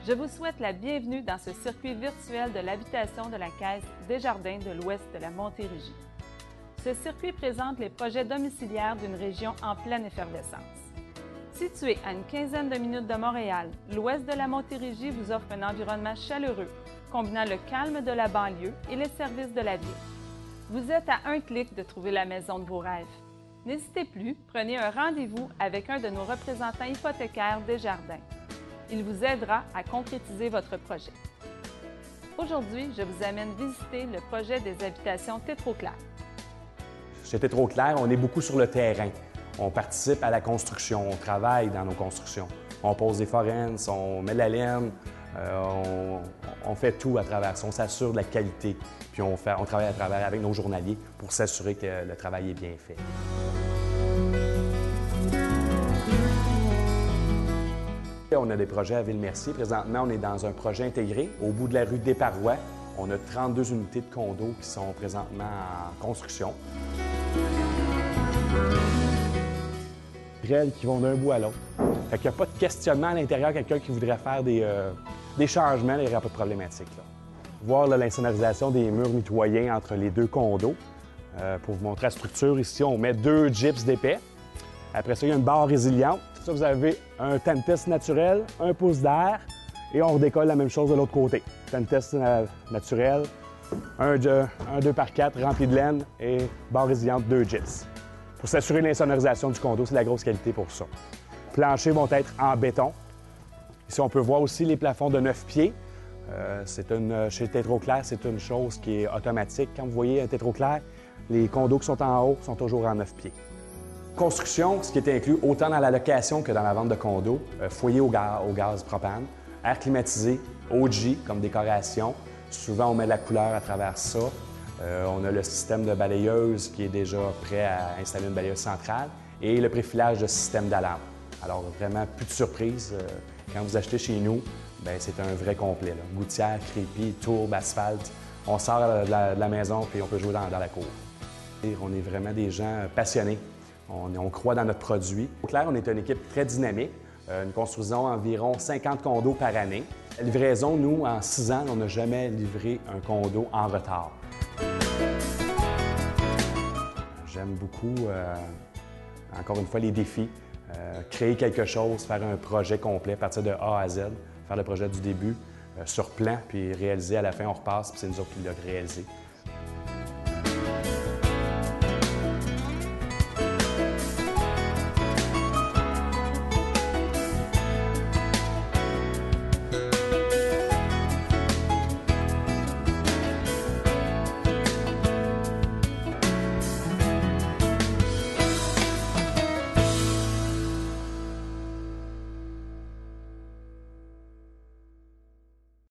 Je vous souhaite la bienvenue dans ce circuit virtuel de l'habitation de la Caisse Desjardins de l'Ouest de la Montérégie. Ce circuit présente les projets domiciliaires d'une région en pleine effervescence. Situé à une quinzaine de minutes de Montréal, l'Ouest de la Montérégie vous offre un environnement chaleureux, combinant le calme de la banlieue et les services de la ville. Vous êtes à un clic de trouver la maison de vos rêves. N'hésitez plus, prenez un rendez-vous avec un de nos représentants hypothécaires Desjardins. Il vous aidera à concrétiser votre projet. Aujourd'hui, je vous amène visiter le projet des habitations Tétroclair. Chez Tétroclair, on est beaucoup sur le terrain. On participe à la construction, on travaille dans nos constructions. On pose des forennes, on met de la laine, on fait tout à travers ça. On s'assure de la qualité, puis on travaille à travers avec nos journaliers pour s'assurer que le travail est bien fait. On a des projets à Ville-Mercier. Présentement, on est dans un projet intégré. Au bout de la rue des Parois, on a 32 unités de condos qui sont présentement en construction. Qui vont d'un bout à l'autre. Fait qu'il n'y a pas de questionnement à l'intérieur, quelqu'un qui voudrait faire des changements, il n'y aura pas de problématique. Là. Voir l'insonorisation des murs mitoyens entre les deux condos. Pour vous montrer la structure, ici, on met 2 gyps d'épais. Après ça, il y a une barre résiliente. Ça, vous avez un Tentest naturel, 1 pouce d'air, et on redécolle la même chose de l'autre côté. Tentest naturel, un 2x4 rempli de laine et barre résiliente, 2 gyps. Pour s'assurer l'insonorisation du condo, c'est la grosse qualité pour ça. Les planchers vont être en béton. Ici, on peut voir aussi les plafonds de 9 pieds. Chez Tétroclair, c'est une chose qui est automatique. Quand vous voyez un Tétroclair, les condos qui sont en haut sont toujours en 9 pieds. Construction, ce qui est inclus autant dans la location que dans la vente de condos, foyer au gaz propane, air climatisé, OG comme décoration. Souvent, on met de la couleur à travers ça. On a le système de balayeuse qui est déjà prêt à installer une balayeuse centrale et le préfilage de système d'alarme. Alors, vraiment, plus de surprise. Quand vous achetez chez nous, c'est un vrai complet. Là. Gouttière, crépi, tourbe, asphalte. On sort de la maison puis on peut jouer dans la cour. On est vraiment des gens passionnés. On croit dans notre produit. Au clair, on est une équipe très dynamique. Nous construisons environ 50 condos par année. La livraison, nous, en 6 ans, on n'a jamais livré un condo en retard. J'aime beaucoup, encore une fois, les défis. Créer quelque chose, faire un projet complet, partir de A à Z, faire le projet du début, sur plan, puis réaliser à la fin, on repasse, puis c'est nous autres qui l'avons réalisé.